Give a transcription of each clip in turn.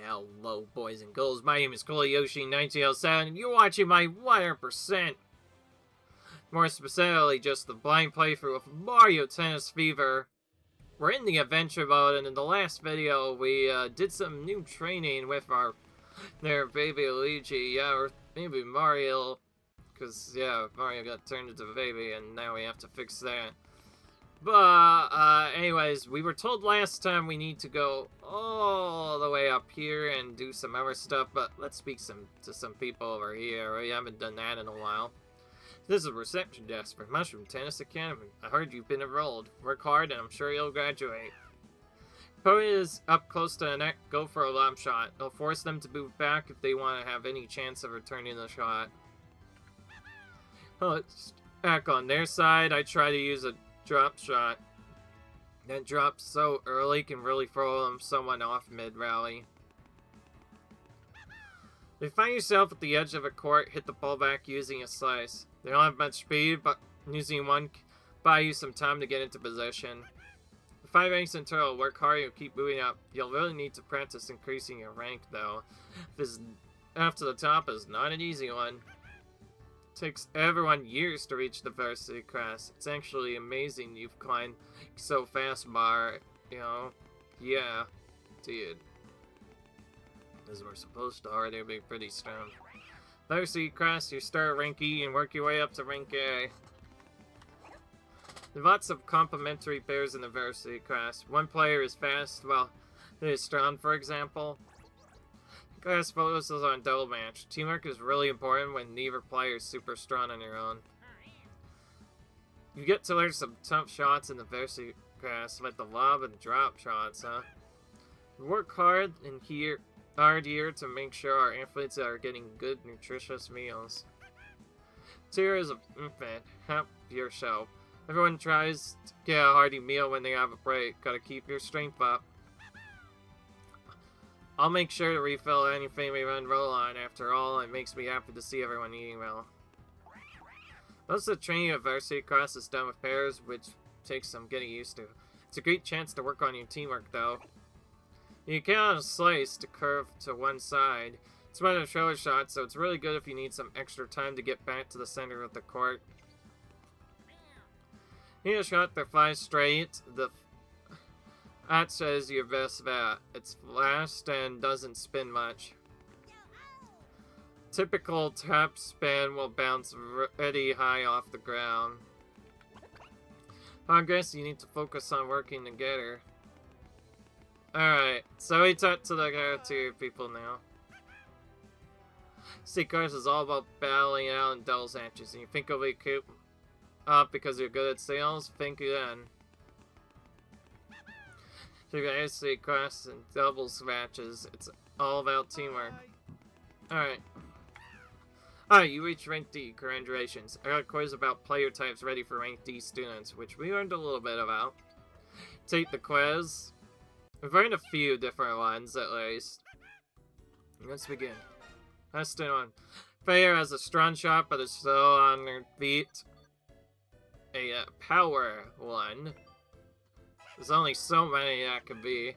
Hello, boys and girls. My name is Yoshi1907, and you're watching my 100%. More specifically, just the blind playthrough of Mario Tennis Fever. We're in the adventure mode, and in the last video, we did some new training with our baby Luigi. Yeah, or maybe Mario, because yeah, Mario got turned into a baby, and now we have to fix that. But, anyways, we were told last time we need to go all the way up here and do some other stuff, but let's speak to some people over here. We haven't done that in a while. This is a reception desk for Mushroom Tennis Academy. I heard you've been enrolled. Work hard and I'm sure you'll graduate. Opponent is up close to the net, go for a lob shot. It'll force them to move back if they want to have any chance of returning the shot. Oh, it's back on their side. I try to use a drop shot. That drop so early can really throw someone off mid-rally. If you find yourself at the edge of a court, hit the ball back using a slice. They don't have much speed, but using one can buy you some time to get into position. The 5 ranks in total, work hard, you'll keep moving up. You'll really need to practice increasing your rank, though. This after the top is not an easy one. It takes everyone years to reach the varsity class. It's actually amazing you've climbed so fast, Mar. You know, yeah, dude. As we're supposed to already be pretty strong. Varsity class, you start rank E and work your way up to rank A. There's lots of complementary pairs in the varsity class. One player is fast, while they is strong, for example. The class focuses on double match. Teamwork is really important when neither player is super strong on your own. You get to learn some tough shots in the varsity class, like the lob and drop shots, huh? You work hard here to make sure our athletes are getting good, nutritious meals. Tier is a infant. Help yourself. Everyone tries to get a hearty meal when they have a break. Gotta keep your strength up. I'll make sure to refill anything we run roll on. After all, it makes me happy to see everyone eating well. Most of the training of varsity class is done with pairs, which takes some getting used to. It's a great chance to work on your teamwork, though. You can on a slice to curve to one side. It's one of the shoulder shots, so it's really good if you need some extra time to get back to the center of the court. You need a shot that flies straight. That says your best bet. It's fast and doesn't spin much. Typical tap spin will bounce pretty high off the ground. Progress, you need to focus on working together. Alright, so we talk to the two people now. Sequence is all about battling out in doubles matches, and you think you'll be coop up because you're good at sales? Think again. So you can AC class and doubles matches. It's all about teamwork. Alright. Alright, you reached rank D. Congratulations. I got a quiz about player types ready for rank D students, which we learned a little bit about. Take the quiz. We've learned a few different ones, at least. Let's begin. Question 1. Player has a strong shot, but is slow on their feet. A power one. There's only so many that could be.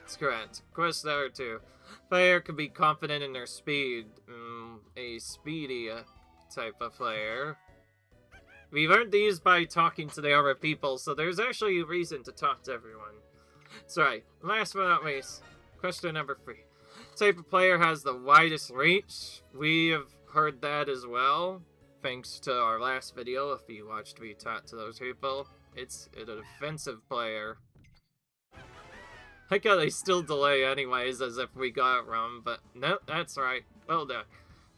That's correct. Question number 2. Player can be confident in their speed. A speedy type of player. We learned these by talking to the other people, so there's actually a reason to talk to everyone. That's right. Last but not least, question number 3. Type of player has the widest reach. We have heard that as well, thanks to our last video. If you watched me talk to those people, it's a defensive player. I got they still delay anyways, as if we got it wrong, but no, that's right. Well done.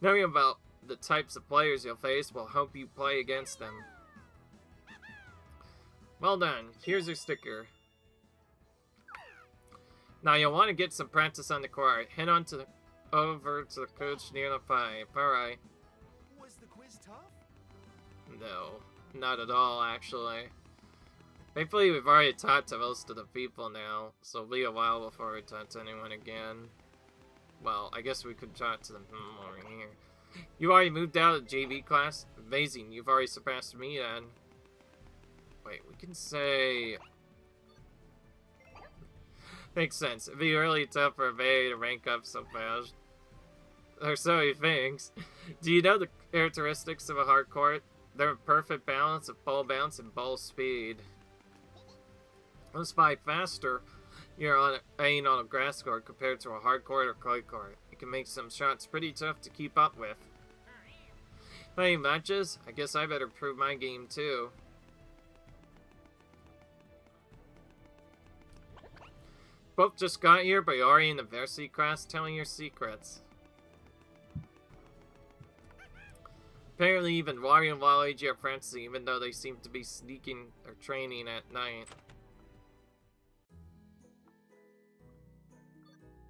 Knowing about the types of players you'll face will help you play against them. Well done. Here's your sticker. Now you'll want to get some practice on the court. Head on over to the coach near the pipe. Alright. Was the quiz tough? No, not at all, actually. Thankfully, we've already talked to most of the people now, so it'll be a while before we talk to anyone again. Well, I guess we could talk to them over here. You already moved out of JV class? Amazing, you've already surpassed me then. Wait, we can say... Makes sense. It'd be really tough for a Bay to rank up so fast. Or so he thinks. Do you know the characteristics of a hard court? They're a perfect balance of ball bounce and ball speed. Let's fight faster. You're playing on a grass court compared to a hard court or clay court. It can make some shots pretty tough to keep up with. Playing matches? I guess I better prove my game too. Both just got here, but you're already in the varsity class telling your secrets. Apparently even Wario and Waluigi are friends, even though they seem to be sneaking or training at night.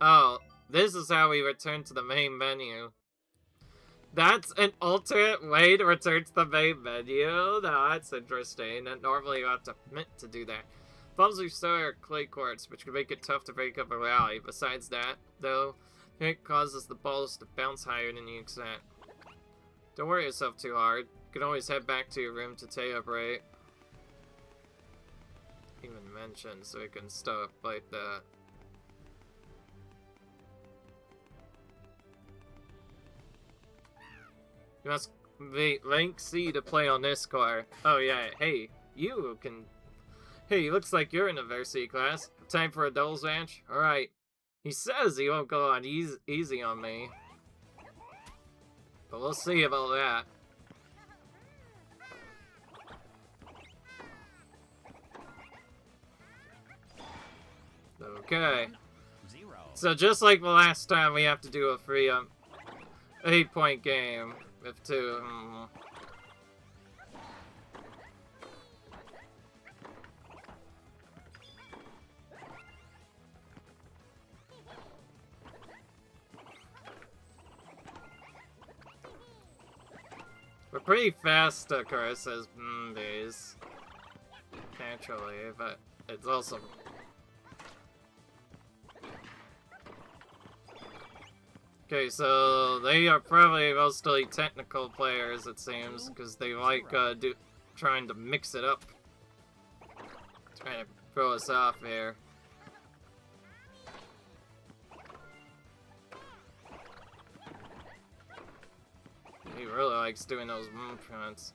Oh, this is how we return to the main menu. That's an alternate way to return to the main menu? That's interesting, and normally you have to commit to do that. Balls are still are clay courts, which can make it tough to break up a rally. Besides that, though, it causes the balls to bounce higher than you expect. Don't worry yourself too hard. You can always head back to your room to take a break. Even mentioned so we can stop like that. You must be rank C to play on this car. Oh yeah, hey, you can... Hey, looks like you're in a varsity class. Time for a doubles match? Alright. He says he won't go on easy on me. But we'll see about that. Okay. So just like the last time, we have to do a free 8-point game with 2. We're pretty fast, of course, as bees. Naturally, but it's also... Okay, so they are probably mostly technical players, it seems, because they like trying to mix it up. Trying to throw us off here. He really likes doing those movements.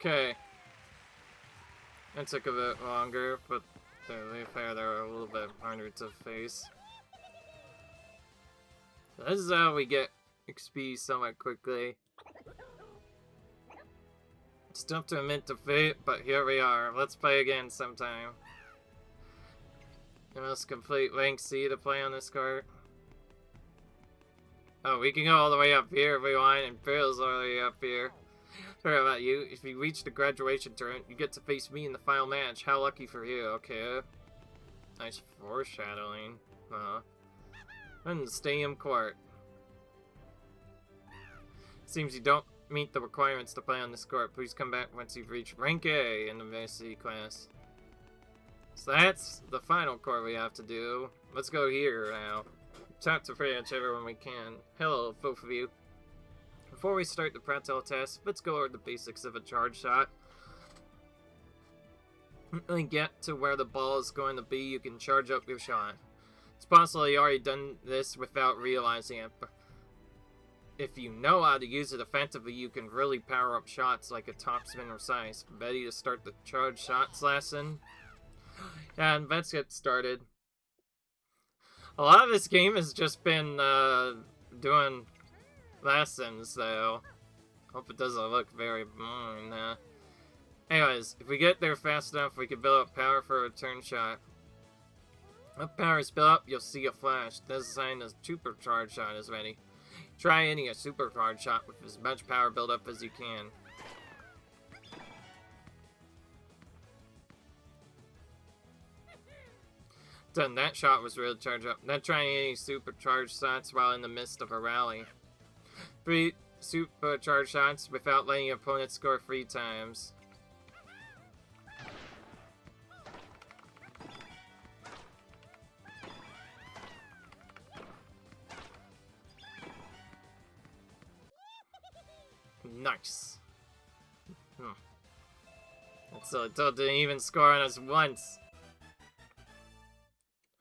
Okay. That took a bit longer, but to be fair, they're a little bit harder to face. So this is how we get XP somewhat quickly. It's tough to admit defeat, but here we are. Let's play again sometime. You must complete rank C to play on this cart. Oh, we can go all the way up here if we want, and Phil's all the way up here. Sorry about you. If you reach the graduation turn, you get to face me in the final match. How lucky for you, okay? Nice foreshadowing. And stadium court. Seems you don't meet the requirements to play on this court. Please come back once you've reached rank A in the varsity class. So that's the final court we have to do. Let's go here now. Talk to pretty much everyone we can. Hello, both of you. Before we start the practical test, let's go over the basics of a charge shot. When you get to where the ball is going to be, you can charge up your shot. It's possible you already done this without realizing it, but if you know how to use it effectively, you can really power up shots like a topspin or slice. Ready to start the charge shots lesson? And let's get started. A lot of this game has just been doing lessons, though. Hope it doesn't look very boring. Anyways, if we get there fast enough, we can build up power for a return shot. When power is built up, you'll see a flash. This is a sign a supercharge shot is ready. Try hitting a supercharge shot with as much power built up as you can. Done. That shot was really charged up. Not trying any supercharged shots while in the midst of a rally. 3 supercharged shots without letting your opponent score 3 times. Nice. So it didn't even score on us once.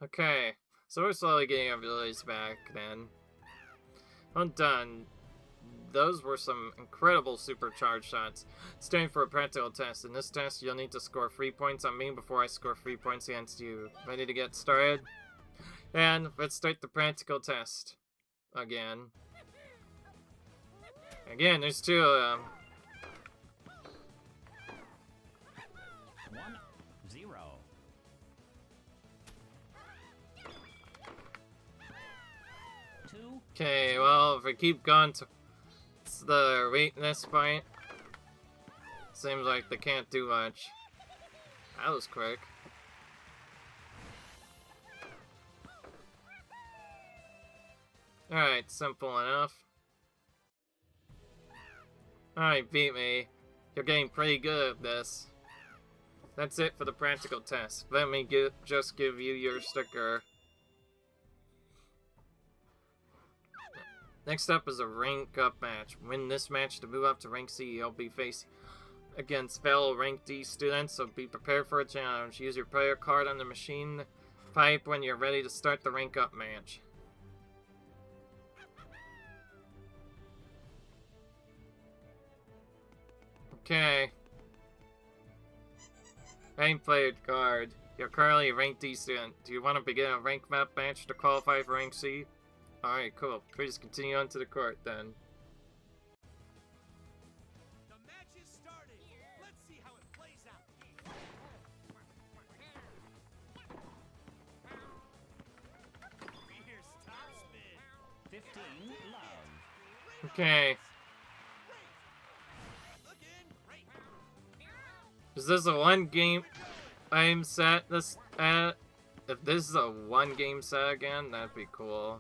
Okay, so we're slowly getting our abilities back then. Well done. Those were some incredible supercharged shots. It's time for a practical test. In this test, you'll need to score 3 points on me before I score 3 points against you. Ready to get started? And let's start the practical test. Again. Again, there's 2 of them. 1-0. Okay, well, if we keep going to the weakness point, seems like they can't do much. That was quick. Alright, simple enough. Alright, beat me. You're getting pretty good at this. That's it for the practical test. Let me just give you your sticker. Next up is a rank up match. Win this match to move up to rank C. You'll be facing against fellow rank D students, so be prepared for a challenge. Use your player card on the machine pipe when you're ready to start the rank up match. Okay. Rank player card. You're currently a rank D student. Do you want to begin a rank map match to qualify for rank C? Alright, cool. Please continue on to the court then. The match is started. Let's see how it plays out. Here's top spin. 15 love. Okay. Looking great. Is this a one game I'm set this at? If this is a one game set again, that'd be cool.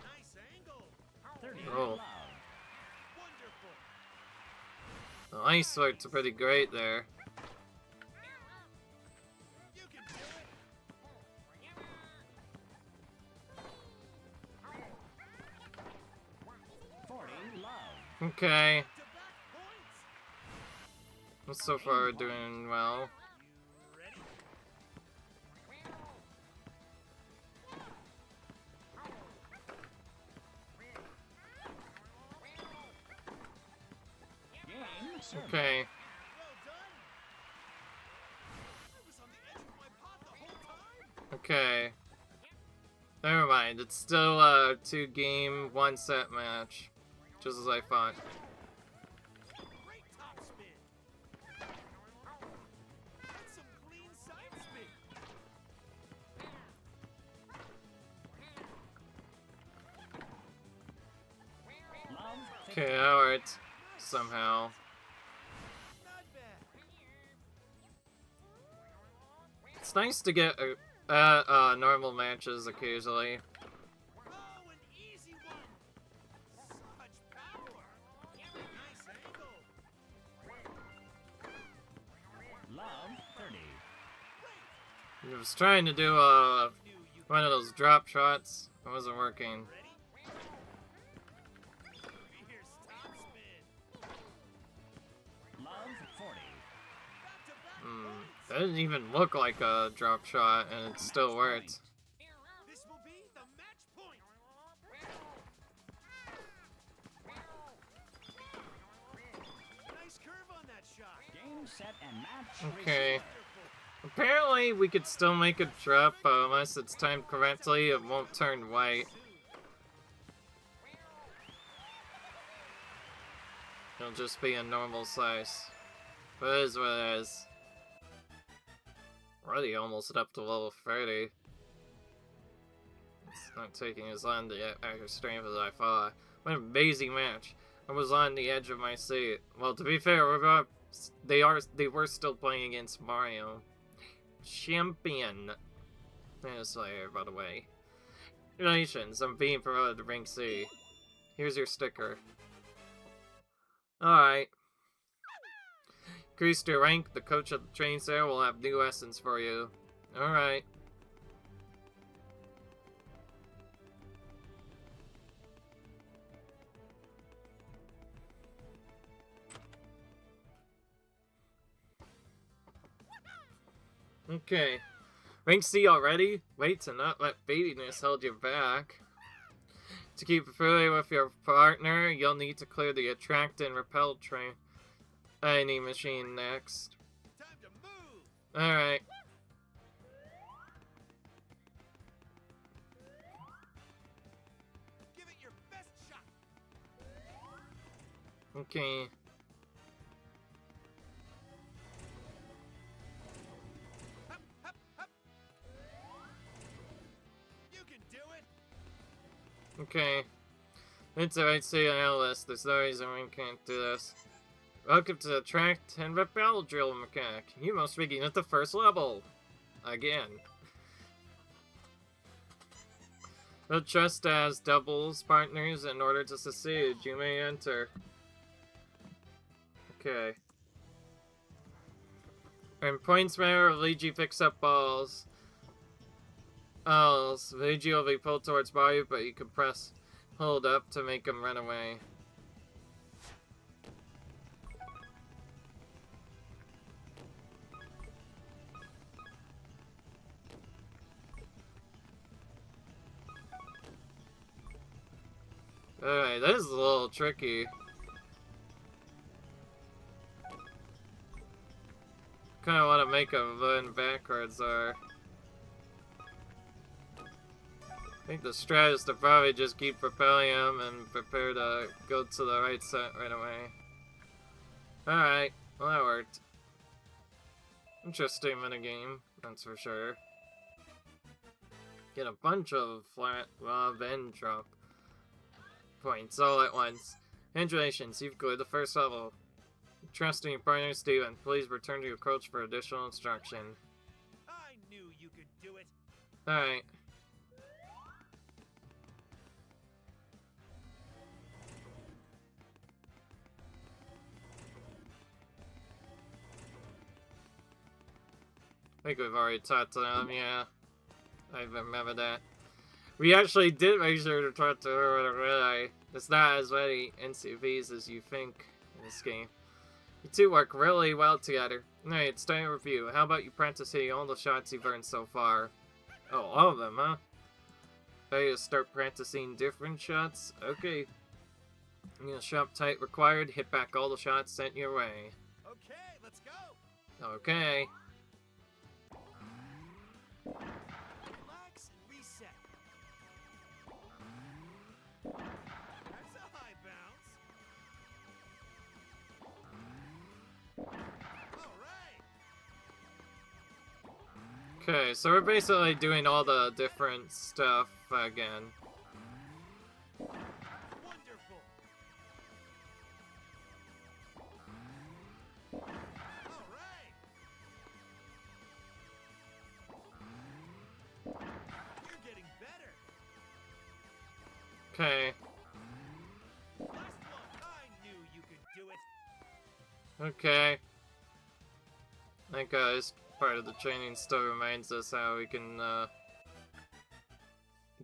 Nice angle. 30 Oh. love. Wonderful. The ice worked pretty great there. You can do it. 40 love. Okay. To back points. So far we're doing well. You ready? Game service. Okay. Well done. I was on the edge of my pot the whole time. Okay. Never mind. It's still a 2-game, 1-set match. Just as I thought. Great top spin. That's some clean side spin. Love. 50. Okay, that worked. Somehow. Not bad. It's nice to get normal matches occasionally. Oh, an easy one. Such power. Nice angle. Love. 30. I was trying to do Knew you one of those drop shots. It wasn't working. ready? Here's top spin. Love. 40. Back-to-back That points. didn't even look like a drop shot, and it still worked. This will be the match point. Nice curve on that shot. Game, set, and match. Okay. receiver. Wonderful. Apparently, we could still make a drop, but unless it's timed correctly, it won't turn white. It'll just be a normal size. But it is what it is. Already almost up to level 30. It's not taking as long to get extra strength as I thought. What an amazing match. I was on the edge of my seat. Well, to be fair, they were still playing against Mario. Champion. And Slayer, by the way. Congratulations, I'm being promoted to rank C. Here's your sticker. Alright. Increase your rank, the coach at the training center will have new lessons for you. Alright. Okay. Rank C already? Wait to not let baitiness hold you back. To keep familiar with your partner, you'll need to clear the attract and repel training machine next. Time to move. Alright. Give it your best shot. Okay. Hup, hup, hup. You can do it. Okay. It's alright, see on our list. There's no reason we can't do this. Welcome to the Attract and Repel Drill Mechanic. You must begin at the first level. Again. But just as doubles partners, in order to succeed, you may enter. Okay. And points matter, Luigi picks up balls. Luigi will be pulled towards Mario, but you can press hold up to make him run away. Alright, that is a little tricky. Kinda wanna make him run backwards, or... I think the strat is to probably just keep propelling him and prepare to go to the right set right away. Alright, well that worked. Interesting minigame, that's for sure. Get a bunch of flat and drop points all at once. Congratulations, you've cleared the first level. Trust in your partner, Steven. Please return to your coach for additional instruction. I knew you could do it. Alright. I think we've already talked to them, yeah. I remember that. We actually did make sure to talk to her with It's not as many NCVs as you think in this game. You two work really well together. Alright, it's time to review. How about you practice hitting all the shots you've earned so far? Oh, all of them, huh? Ready to start practicing different shots? Okay. Shop type required. Hit back all the shots sent your way. Okay, let's go. Okay. Relax and reset. That's a high bounce. All right. Okay, so we're basically doing all the different stuff again. Wonderful. All right. You're getting better. Okay. Last one. I knew you could do it. Okay. I think this part of the training still reminds us how we can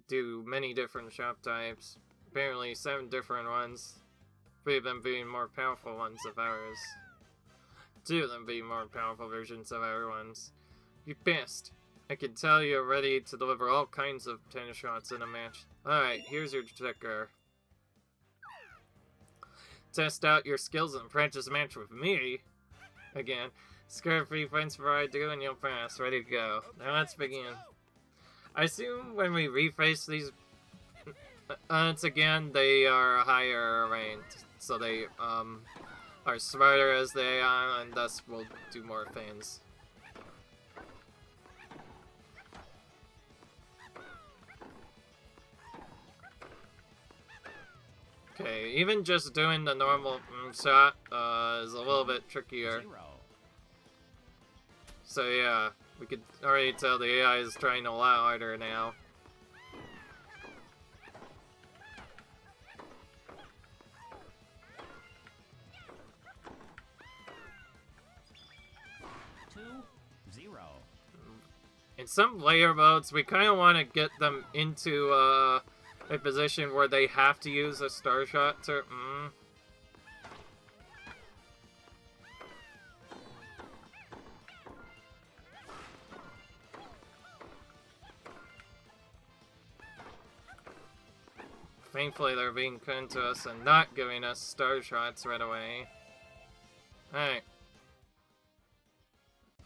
do many different shop types. Apparently 7 different ones. 3 of them being more powerful ones of ours. 2 of them being more powerful versions of our ones. You best. I can tell you're ready to deliver all kinds of tennis shots in a match. Alright, here's your ticker. Test out your skills and practice a match with me. Again. Score 3 points for I do and you'll pass. Ready to go. Now let's begin. I assume when we reface these once again, they are higher ranked. So they are smarter as they are and thus will do more things. Okay, even just doing the normal shot is a little bit trickier. 0. So yeah, we could already tell the AI is trying a lot harder now. Two, 0. In some layer modes, we kind of want to get them into a position where they have to use a star shot to... Thankfully, they're being kind to us and not giving us star shots right away. Alright.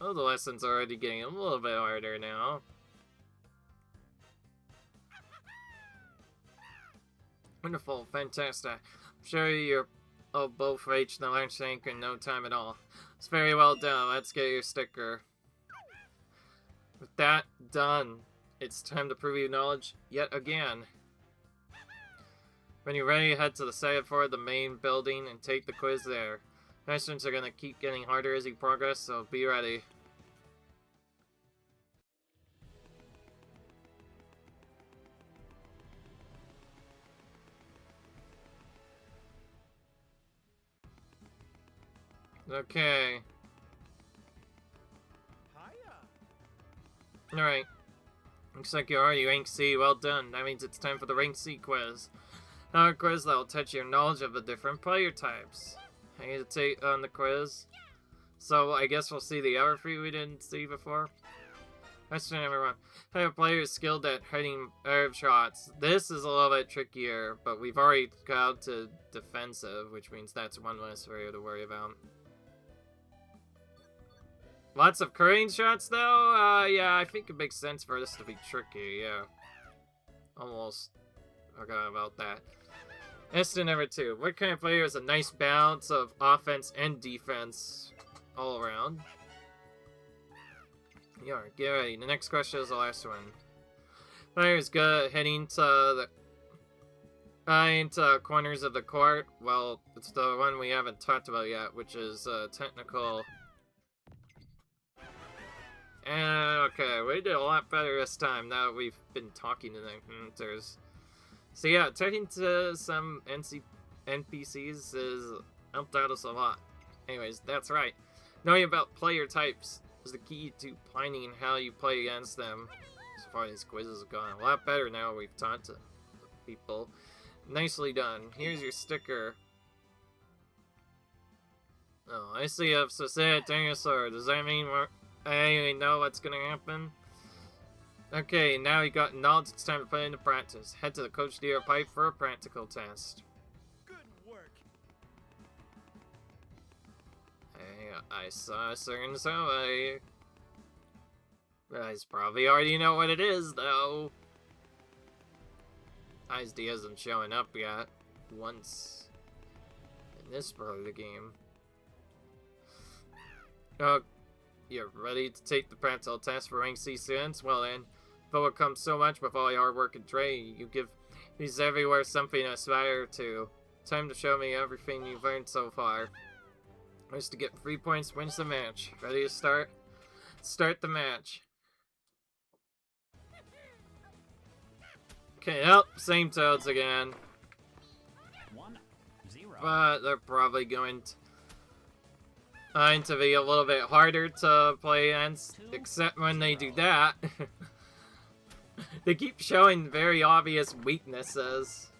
Oh, the lesson's already getting a little bit harder now. Wonderful, fantastic. I'm sure you're both reached the launch tank in no time at all. It's very well done. Let's get your sticker. With that done, it's time to prove your knowledge yet again. When you're ready, head to the side for the main building and take the quiz there. Questions are gonna keep getting harder as you progress, so be ready. Okay. Hiya. Alright. Looks like you're already rank C. Well done. That means it's time for the rank C quiz. Now a quiz that will test your knowledge of the different player types. I need to take on the quiz. So I guess we'll see the other three we didn't see before. Question number 1. How a player is skilled at hitting herb shots. This is a little bit trickier, but we've already got to defensive, which means that's one less area to worry about. Lots of curling shots, though? Yeah, I think it makes sense for this to be tricky, yeah. Almost forgot about that. Question number 2. What kind of player has a nice balance of offense and defense all around? Yeah, get ready. The next question is the last one. Player is good at hitting to the into corners of the court. Well, it's the one we haven't talked about yet, which is technical. Okay, we did a lot better this time now that we've been talking to the hunters. So yeah, talking to some NPCs has helped out us a lot. Anyways, that's right. Knowing about player types is the key to planning how you play against them. So far these quizzes have gone a lot better now we've talked to people. Nicely done. Here's your sticker. Oh, I see you have Society Dinosaur. Does that mean I know what's gonna happen? Okay, now you got knowledge, it's time to put it into practice. Head to the Coach Deer Pipe for a practical test. Good work. Hey, I saw a certain somebody. You guys probably already know what it is, though. ISD hasn't shown up yet. Once. In this part of the game. You're ready to take the practical test for rank C students? Well then, though it comes so much with all your hard work and training, you give these everywhere something to aspire to. Time to show me everything you've learned so far. First to get 3 points wins the match. Ready to start? Start the match. Okay, oh, same toads again. 1-0. But they're probably going to be a little bit harder to play against, except when they do that. They keep showing very obvious weaknesses.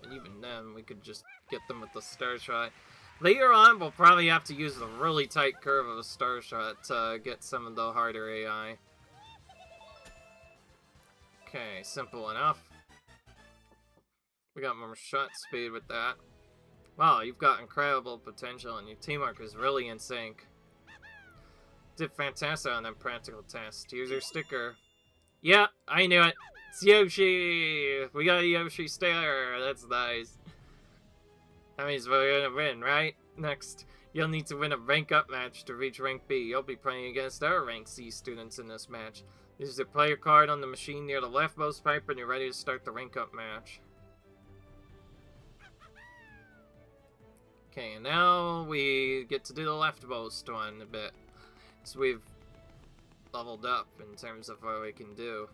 And even then, we could just get them with the star shot. Later on, we'll probably have to use the really tight curve of a star shot to get some of the harder AI. Okay, simple enough. We got more shot speed with that. Wow, you've got incredible potential and your teamwork is really in sync. Did fantastic on that practical test. Here's your sticker. Yeah, I knew it. It's Yoshi! We got a Yoshi sticker. That's nice. That means we're gonna win, right? Next, you'll need to win a rank up match to reach rank B. You'll be playing against our rank C students in this match. This is the player card on the machine near the leftmost pipe and you're ready to start the rank up match. Okay, and now we get to do the leftmost one a bit. So we've leveled up in terms of what we can do.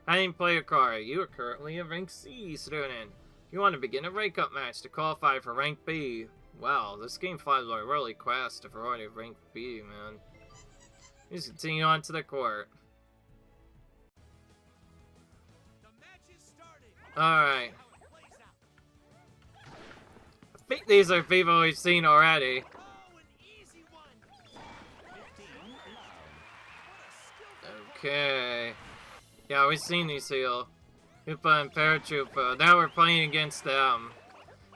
Hiding player card. You are currently a rank C student. If you want to begin a rank up match to qualify for rank B. Wow, this game flies by really fast if we're already rank B, man. Let's continue on to the court. The match is starting. Alright. I think these are people we've seen already. Oh, an easy one. 15 love. What a skillful Okay. Yeah, we've seen these here. Koopa and Paratroopa. Now we're playing against them.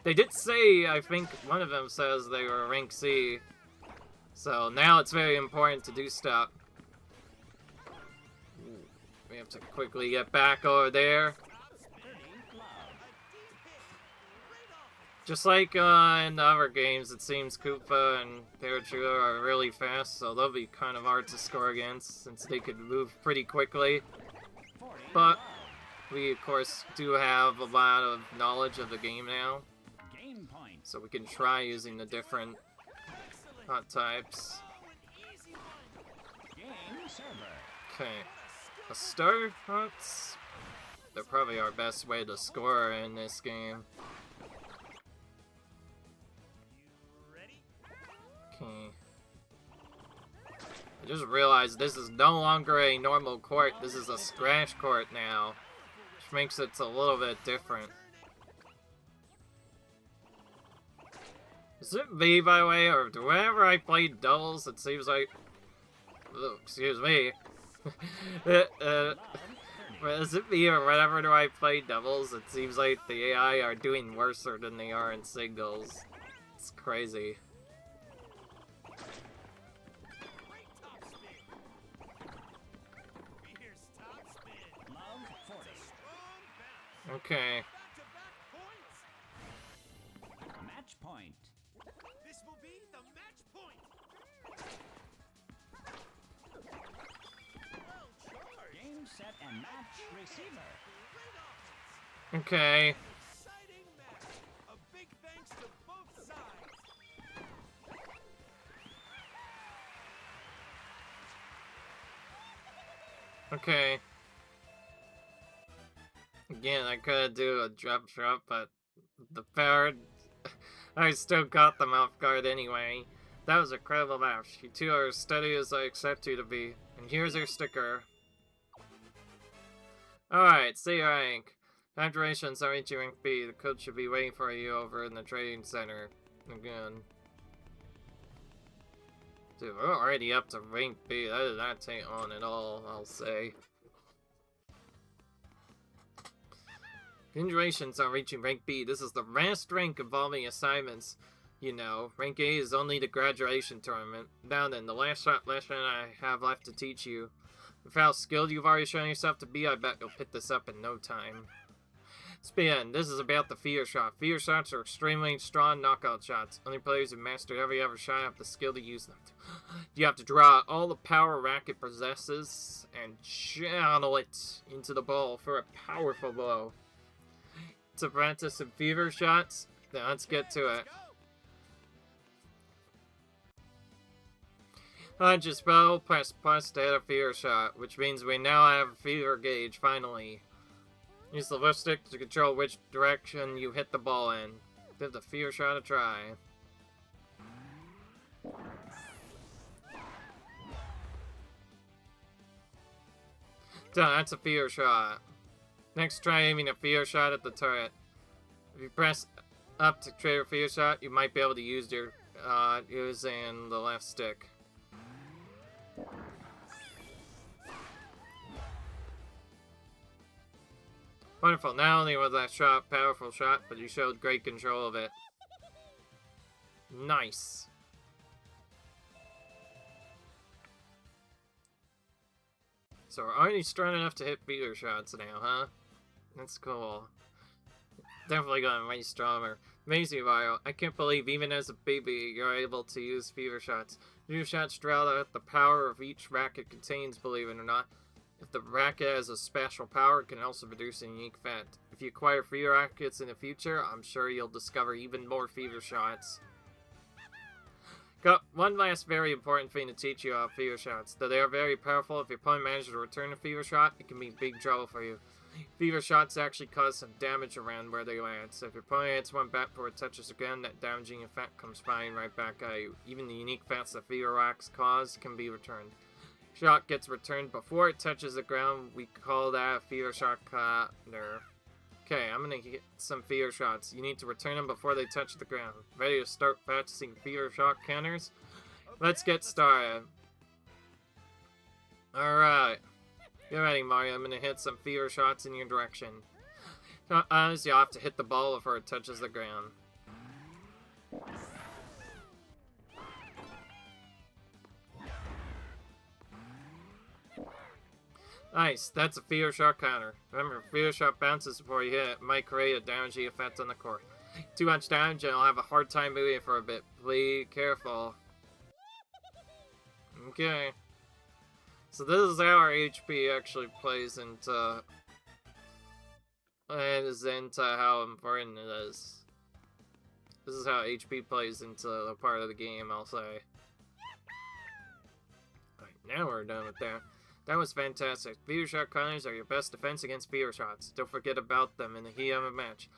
They did say, I think one of them says they were rank C. So now it's very important to do stuff. We have to quickly get back over there. Just like in the other games, it seems Koopa and Paratroopa are really fast, so they'll be kind of hard to score against since they could move pretty quickly. But we, of course, do have a lot of knowledge of the game now, Game point. so we can try using the different hot types. Game server. Okay, a star huts. They're probably our best way to score in this game. Okay. I just realized this is no longer a normal court. This is a scratch court now, which makes it a little bit different. Is it me, by the way, or do whenever I play doubles, it seems like... Oh, excuse me. Is it me, or whenever do I play doubles, it seems like the AI are doing worse than they are in singles. It's crazy. Love 40. Okay. Match point. This will be the match point. Well charged. Game, set, and match receiver. Okay. Exciting match. A big thanks to both sides. Okay. Again, I could do a drop, but the power... I still got them off guard anyway. That was a incredible match. You two are as steady as I expect you to be. And here's your sticker. Alright, C rank. Congratulations on reaching rank B. The coach should be waiting for you over in the training center. Again. Dude, we're already up to rank B. That did not take on at all, I'll say. Congratulations on reaching rank B. This is the last rank involving assignments. You know, rank A is only the graduation tournament. Now then, the last lesson I have left to teach you. With how skilled you've already shown yourself to be, I bet you'll pick this up in no time. Spin. This is about the fear shot. Fear shots are extremely strong knockout shots. Only players who master every other shot have the skill to use them. You have to draw all the power racket possesses and channel it into the ball for a powerful blow. To practice some fever shots, then let's get to it. Launch your spell, press plus to hit a fever shot, which means we now have a fever gauge, finally. Use the left stick to control which direction you hit the ball in. Give the fever shot a try. Done, that's a fever shot. Next, try aiming a fear shot at the turret. If you press up to trigger a fear shot, you might be able to use your using the left stick. Wonderful. Not only was that shot a powerful shot, but you showed great control of it. Nice. So we're already strong enough to hit fever shots now, huh? That's cool. Definitely gonna be stronger. Amazing, Mario. I can't believe even as a baby you're able to use fever shots. Fever shots draw out the power of each racket contains, believe it or not. If the racket has a special power, it can also produce a unique effect. If you acquire fever rackets in the future, I'm sure you'll discover even more fever shots. Got one last very important thing to teach you about fever shots. Though they are very powerful, if your opponent manages to return a fever shot, it can be big trouble for you. Fever shots actually cause some damage around where they land, so if your opponent hits one back before it touches the ground, that damaging effect comes flying right back at you. Even the unique effects that fever rocks cause can be returned. Shot gets returned before it touches the ground, we call that a fever shot counter. Okay, I'm gonna get some fever shots. You need to return them before they touch the ground. Ready to start practicing fever shot counters? Let's get started. Alright. Get ready, Mario. I'm gonna hit some fever shots in your direction. As you'll have to hit the ball before it touches the ground. Nice, that's a Fear Shot counter. Remember, Fear Shot bounces before you hit it. Might create a damaging effect on the core. Too much damage and I'll have a hard time moving for a bit. Be careful. Okay. So this is how our HP actually plays into... how important it is. This is how HP plays into the part of the game, I'll say. Alright, now we're done with that. That was fantastic. Fear Shot counters are your best defense against Fear Shots. Don't forget about them in the heat of a match.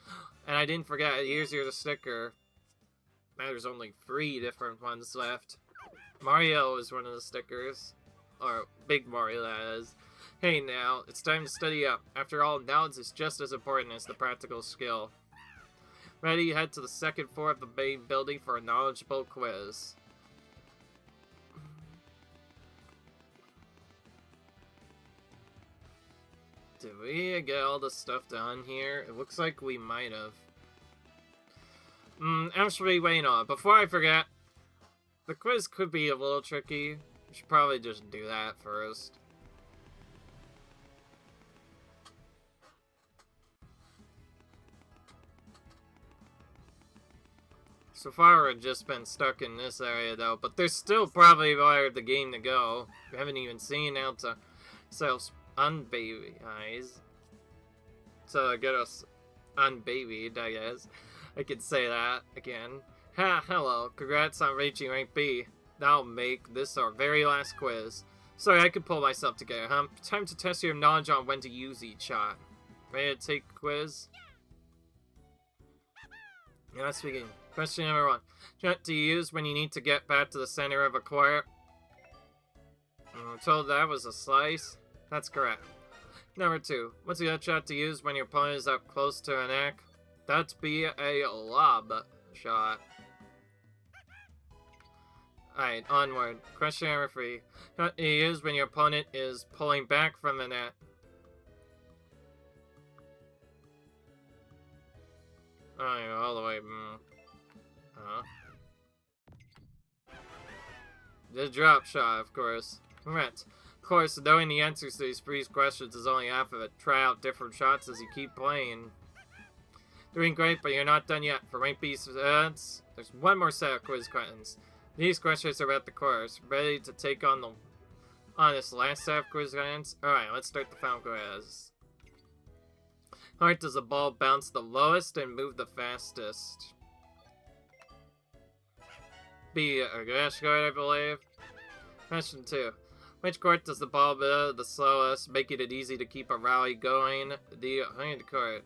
And I didn't forget, here's your sticker. Now there's only 3 different ones left. Mario is one of the stickers. Or, Big Mario, that is. Hey now, it's time to study up. After all, knowledge is just as important as the practical skill. Ready? Head to the 2nd floor of the main building for a knowledgeable quiz. Did we get all the stuff done here? It looks like we might have. Actually, wait on. Before I forget, the quiz could be a little tricky. We should probably just do that first. So far, we've just been stuck in this area, though. But there's still probably more of the game to go. We haven't even seen how to self-unbaby eyes. To get us unbabied, I guess. I could say that again. Ha, hello. Congrats on reaching rank B. That'll make this our very last quiz. Sorry, I could pull myself together, huh? Time to test your knowledge on when to use each shot. Ready to take a quiz? Yeah, let's begin. Question number 1. Shot to use when you need to get back to the center of a court. I'm told that was a slice. That's correct. Number 2. What's the shot to use when your opponent is up close to an neck? That'd be a lob shot. Alright, onward. Question number 3. Shot to use when your opponent is pulling back from the net. Alright, all the way. The drop shot, of course. Correct. Of course, knowing the answers to these 3 questions is only half of it. Try out different shots as you keep playing. Doing great, but you're not done yet. For rank B there's one more set of quiz questions. These questions are about the course. Ready to take on this last set of quiz questions? Alright, let's start the final quiz. How hard does the ball bounce the lowest and move the fastest? B, a grass court, I believe. Question 2. Which court does the ball move the slowest, making it easy to keep a rally going? The hand court.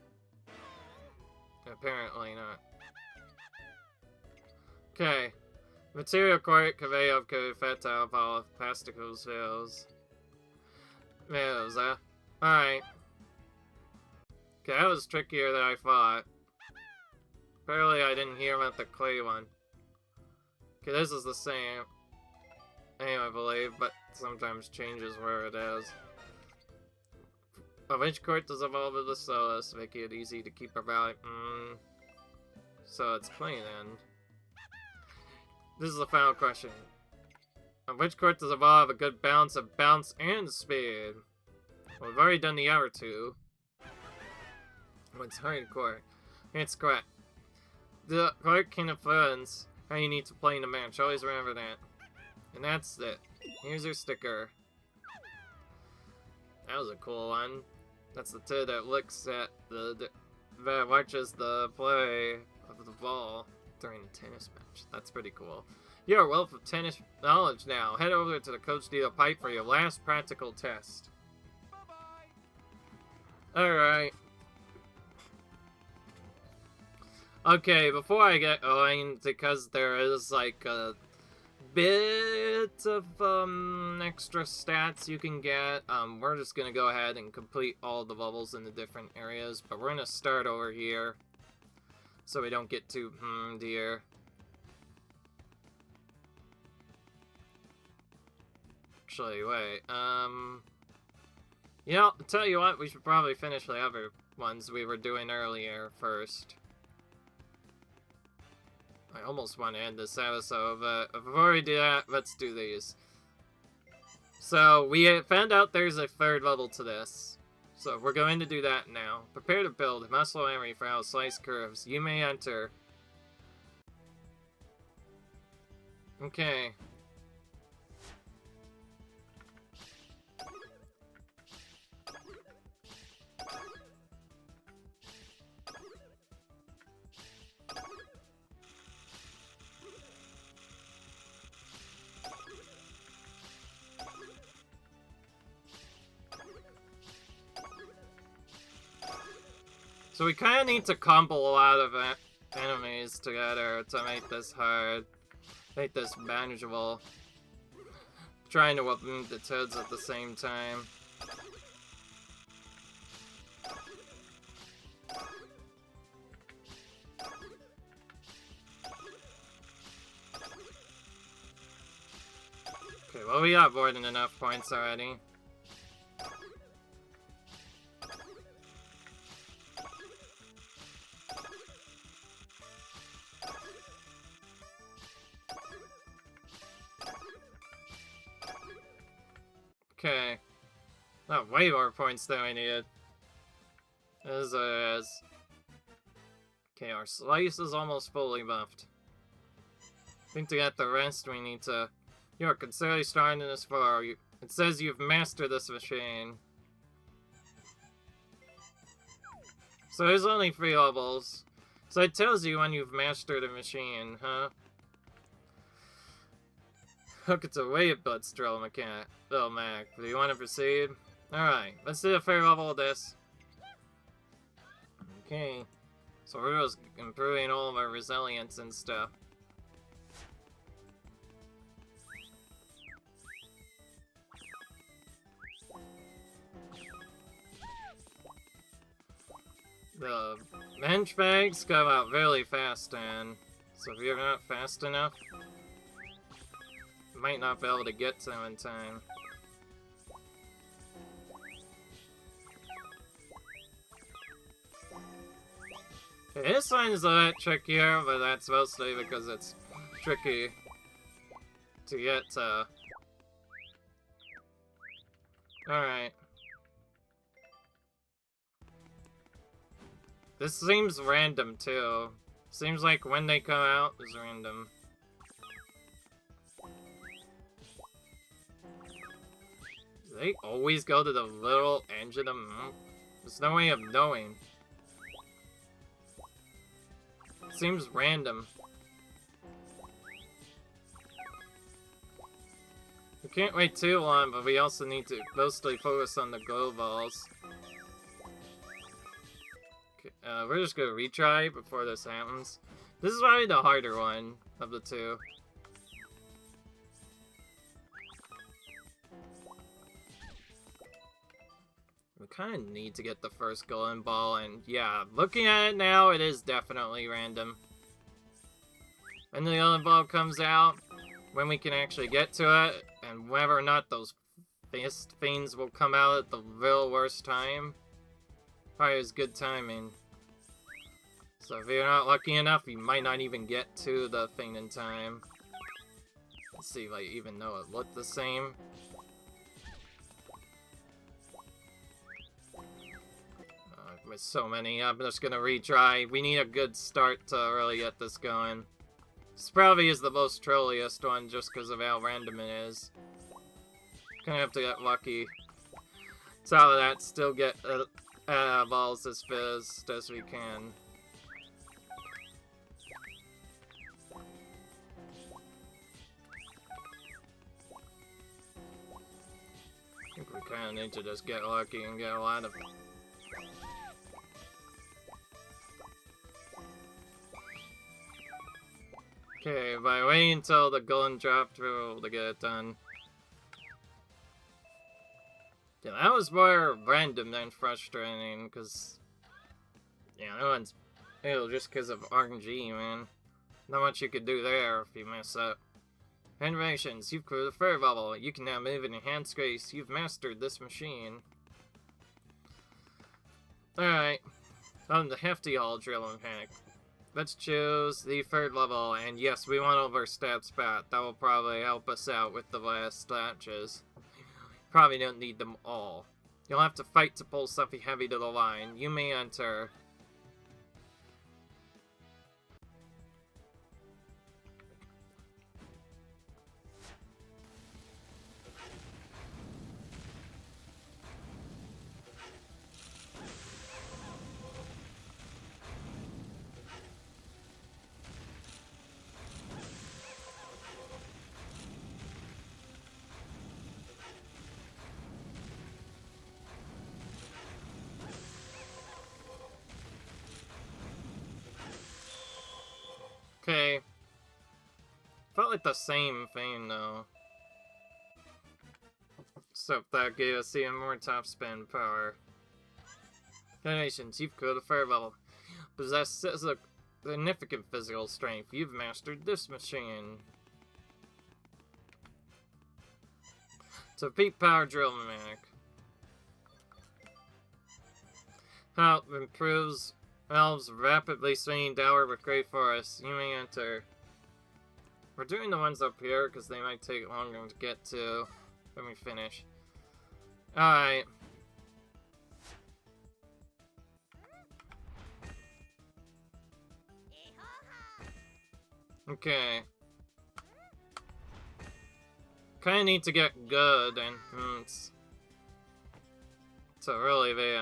Apparently not. Okay. Material court, convey of fetile ball of pasticles fails. Fails, Alright. Okay, that was trickier than I thought. Apparently I didn't hear about the clay one. Okay, this is the same aim, I believe, but sometimes changes where it is. Which court does evolve with the slowest, making it easy to keep a rally? So it's clay then. This is the final question. Which court does evolve a good balance of bounce and speed? Well, we've already done the other 2. What's hard court? It's correct. The court can influence how you need to play in the match. Always remember that. And that's it. Here's your sticker. That was a cool one. That's the 2 that looks at that watches the play of the ball during a tennis match. That's pretty cool. You're a wealth of tennis knowledge now. Head over to the Coach Needle Pipe for your last practical test. Alright. Okay, before I get going, because there is like a bit of extra stats you can get, we're just gonna go ahead and complete all the levels in the different areas, but we're gonna start over here so we don't get too dear. Actually, wait, you know, I'll tell you what, we should probably finish the other ones we were doing earlier first. I almost want to end this episode, but before we do that, let's do these. So, we found out there's a third level to this. So, we're going to do that now. Prepare to build muscle memory for how slice curves. You may enter. Okay. So we kind of need to combo a lot of enemies together to make this hard. Make this manageable. Trying to uproot the Toads at the same time. Okay, well we got more than enough points already. Okay. Not way more points than we needed. As is. Okay, our slice is almost fully buffed. I think to get the rest we need to... You are considerably starting this far. It says you've mastered this machine. So there's only 3 levels. So it tells you when you've mastered a machine, huh? Hook it away at Bloodstro Mechanic. Oh, Mac. Do you want to proceed? Alright, let's do a fair level of this. Okay. So we're just improving all of our resilience and stuff. The bench bags come out really fast, and so if you're not fast enough, you might not be able to get to them in time. Okay, this one is a lot trickier, but that's mostly because it's tricky to get to. Alright. This seems random, too. Seems like when they come out is random. Do they always go to the little edge of the map? There's no way of knowing. Seems random. We can't wait too long, but we also need to mostly focus on the glow balls. Okay, we're just gonna retry before this happens. This is probably the harder one of the two. We kind of need to get the first golden ball, and yeah, looking at it now, it is definitely random. When the golden ball comes out, when we can actually get to it, and whether or not those fist fiends will come out at the real worst time, probably is good timing. So if you're not lucky enough, you might not even get to the thing in time. Let's see if I even know it looked the same. With so many, I'm just gonna retry. We need a good start to really get this going. This probably is the most trolliest one just because of how random it is. Gonna have to get lucky. Top of that, still get balls as fast as we can. I think we kinda need to just get lucky and get a lot of... Okay, by waiting until the golden dropped, we're able to get it done. Yeah, that was more random than frustrating, because... Yeah, that one's... Ew, just because of RNG, man. Not much you could do there if you mess up. Renovations, you've cleared the third level. You can now move in your hand space. You've mastered this machine. Alright. On the Hefty Hall drill mechanic. Let's choose the 3rd level, and yes, we want over stat spat. That will probably help us out with the last latches. Probably don't need them all. You'll have to fight to pull something heavy to the line. You may enter. Okay. Felt like the same thing though. Except that gave us even more top spin power. Donations, you've got a 3rd level. Possess significant physical strength. You've mastered this machine. So peak power drill mechanic. Health improves elves rapidly swinging downward with great force. You may enter. We're doing the ones up here because they might take longer to get to when we finish. Alright. Okay. Kinda need to get good and to really be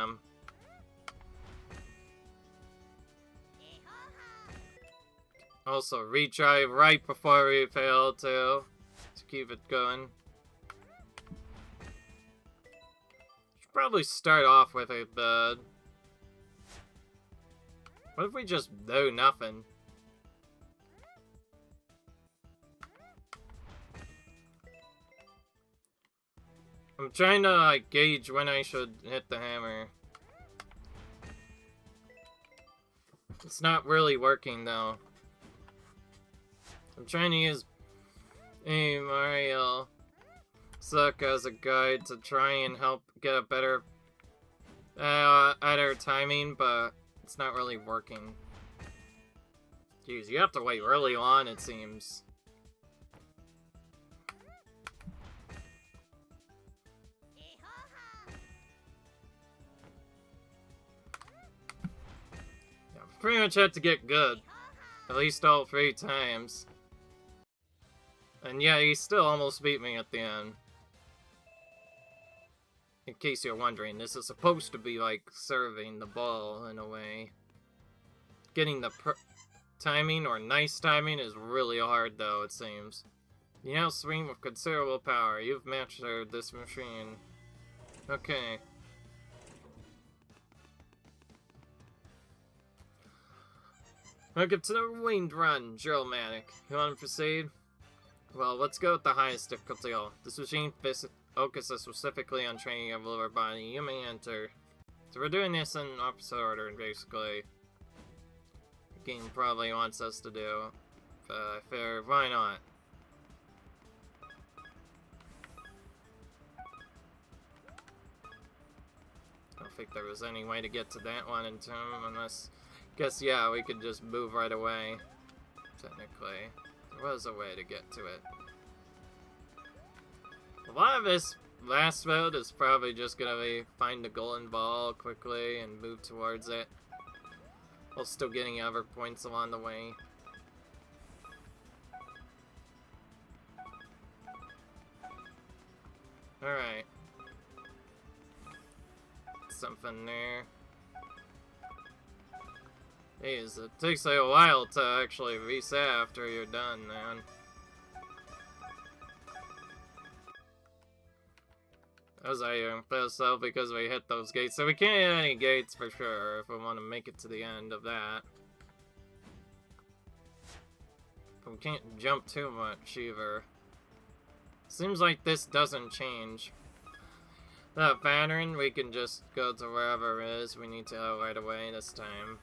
also retry right before we fail to keep it going. Should probably start off with a bed. What if we just do nothing? I'm trying to like gauge when I should hit the hammer. It's not really working though. I'm trying to use a Mario Suck as a guide to try and help get a better at our timing, but it's not really working. Jeez, you have to wait really long, it seems. Yeah, pretty much had to get good. At least all 3 times. And yeah, he still almost beat me at the end. In case you're wondering, this is supposed to be like serving the ball in a way. Getting the timing or nice timing is really hard though, it seems. You now swing with considerable power. You've mastered this machine. Okay. Welcome to the Winged Run, Drill-Matic. You want to proceed? Well, let's go with the highest difficulty all. This machine focuses specifically on training your lower body. You may enter. So we're doing this in opposite order, basically. The game probably wants us to do. But I figure, why not? I don't think there was any way to get to that one in time, unless... Guess, yeah, we could just move right away. Technically. There was a way to get to it. A lot of this last mode is probably just gonna be find the golden ball quickly and move towards it. While still getting other points along the way. Alright. Something there. Jeez, it takes a while to actually reset after you're done, man. That was a fail because we hit those gates. So we can't hit any gates for sure if we want to make it to the end of that. But we can't jump too much either. Seems like this doesn't change. That pattern, we can just go to wherever it is we need to go right away this time.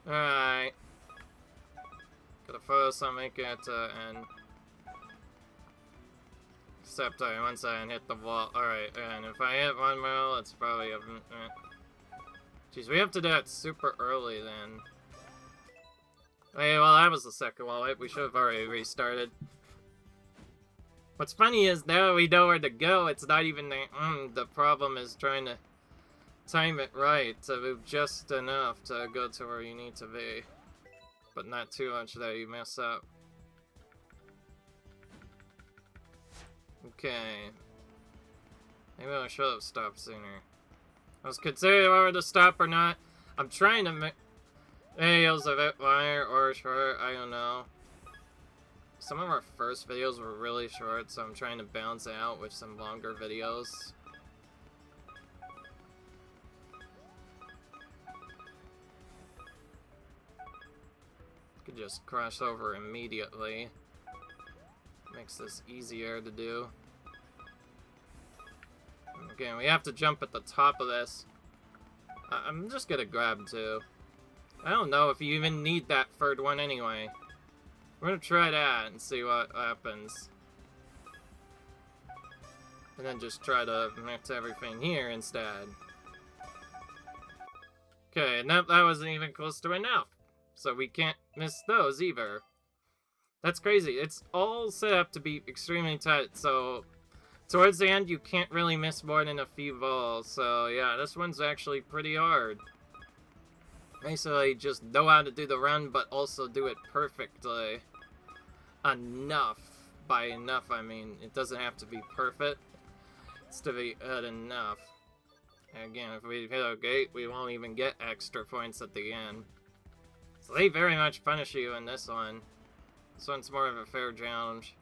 Alright. Gotta focus on making it to end. Except once I hit the wall. Alright, and if I hit one wall, it's probably a... Jeez, we have to do it super early then. Hey, well, that was the second wall, right? We should have already restarted. What's funny is now we know where to go. It's not even the problem is trying to time it right to move just enough to go to where you need to be. But not too much that you mess up. Okay. Maybe I should have stopped sooner. I was considering whether to stop or not. I'm trying to make videos a bit longer or short, I don't know. Some of our first videos were really short, so I'm trying to balance it out with some longer videos. Could just cross over immediately. Makes this easier to do. Again, we have to jump at the top of this. I'm just gonna grab two. I don't know if you even need that third one anyway. We're gonna try that and see what happens. And then just try to mix everything here instead. Okay, and that wasn't even close to enough. So we can't miss those either. That's crazy. It's all set up to be extremely tight, so towards the end you can't really miss more than a few balls. So yeah, this one's actually pretty hard. Basically just know how to do the run, but also do it perfectly. Enough. By enough, I mean, it doesn't have to be perfect. It's to be good enough. And again, if we hit a gate, we won't even get extra points at the end. So they very much punish you in this one. This one's more of a fair challenge.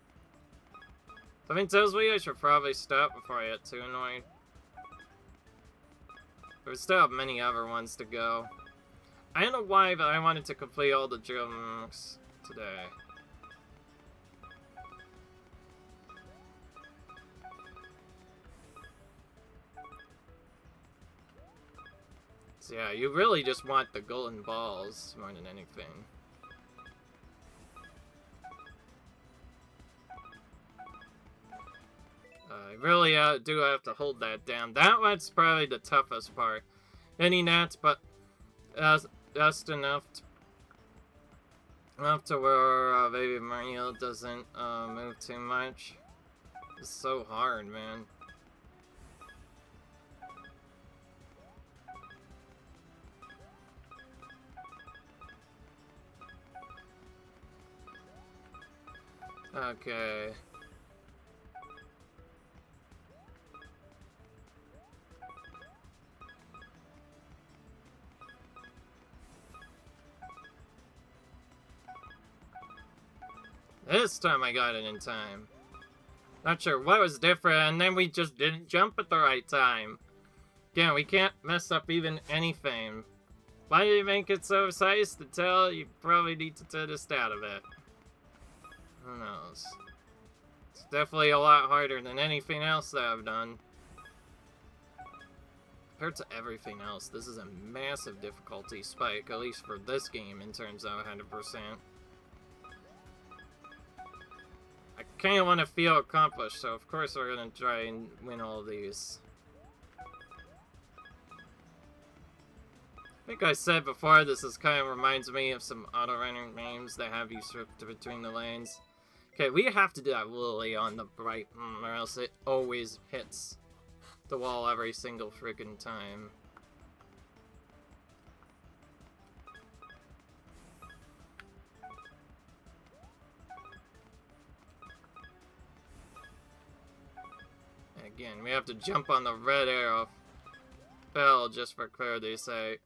Something tells me I should probably stop before I get too annoyed. But we still have many other ones to go. I don't know why, but I wanted to complete all the jumps today. So yeah, you really just want the golden balls more than anything. I really do have to hold that down. That one's probably the toughest part. Hitting that, but just enough to where Baby Mario doesn't move too much. It's so hard, man. Okay. This time I got it in time. Not sure what was different, and then we just didn't jump at the right time. Again, we can't mess up even anything. Why do you make it so precise to tell? You probably need to turn this out of it. Who knows? It's definitely a lot harder than anything else that I've done. Compared to everything else, this is a massive difficulty spike, at least for this game in terms of 100%. I kind of want to feel accomplished, so of course we're going to try and win all these. I think I said before, this kind of reminds me of some auto-running games that have you switch between the lanes. Okay, we have to do that literally on the right, or else it always hits the wall every single friggin' time. Again, we have to jump on the red arrow bell just for clarity's sake.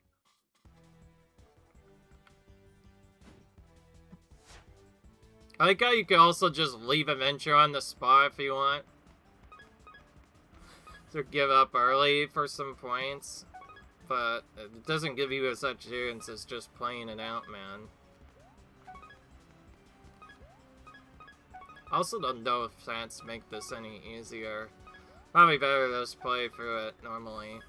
I like how you can also just leave Adventure on the spot if you want. To give up early for some points. But it doesn't give you such chance as just playing it out, man. I also don't know if stats make this any easier. Probably better to just play through it normally.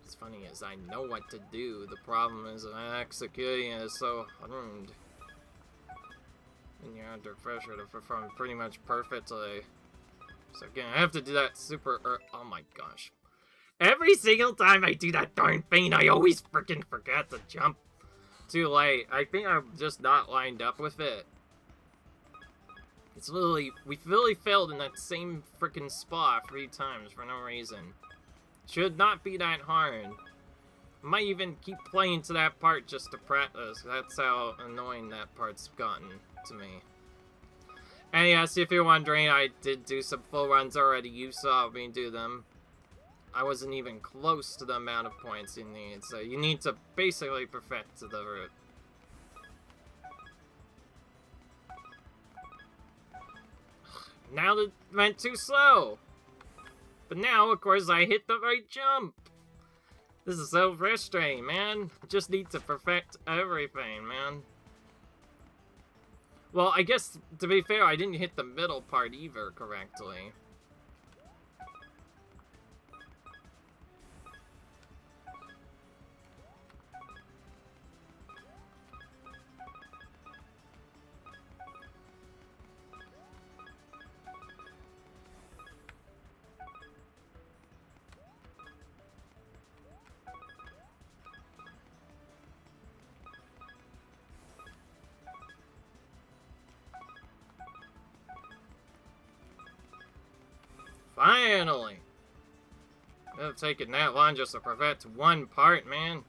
It's funny is I know what to do. The problem is executing it is so hard. And you're under pressure to perform pretty much perfectly. So again, I have to do that super oh my gosh. Every single time I do that darn thing, I always freaking forget to jump too late. I think I'm just not lined up with it. It's literally, we really failed in that same freaking spot 3 times for no reason. Should not be that hard. I might even keep playing to that part just to practice. That's how annoying that part's gotten to me. And yes, if you're wondering, I did do some full runs already. You saw me do them. I wasn't even close to the amount of points you need, so you need to basically perfect the route. Now it went too slow. But now, of course, I hit the right jump. This is so frustrating, man. I just need to perfect everything, man. Well, I guess, to be fair, I didn't hit the middle part either correctly. Finally! It would have taken that long just to perfect one part, man.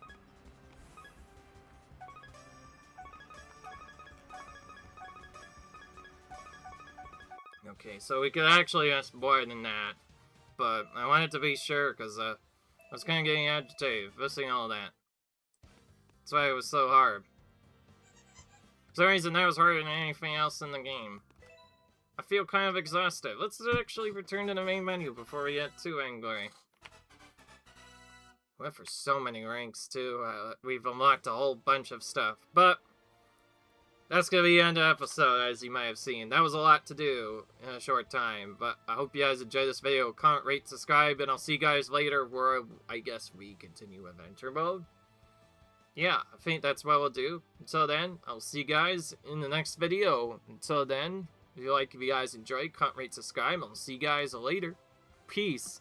Okay, so we could actually ask more than that. But I wanted to be sure, because I was kind of getting agitated, missing all that. That's why it was so hard. For some reason, that was harder than anything else in the game. I feel kind of exhausted. Let's actually return to the main menu before we get too angry. We went for so many ranks, too. We've unlocked a whole bunch of stuff. But that's going to be the end of the episode, as you might have seen. That was a lot to do in a short time. But I hope you guys enjoyed this video. Comment, rate, subscribe, and I'll see you guys later where I guess we continue Adventure Mode. Yeah, I think that's what we'll do. Until then, I'll see you guys in the next video. Until then, if you guys enjoyed, comment, rate, subscribe. I'll see you guys later. Peace.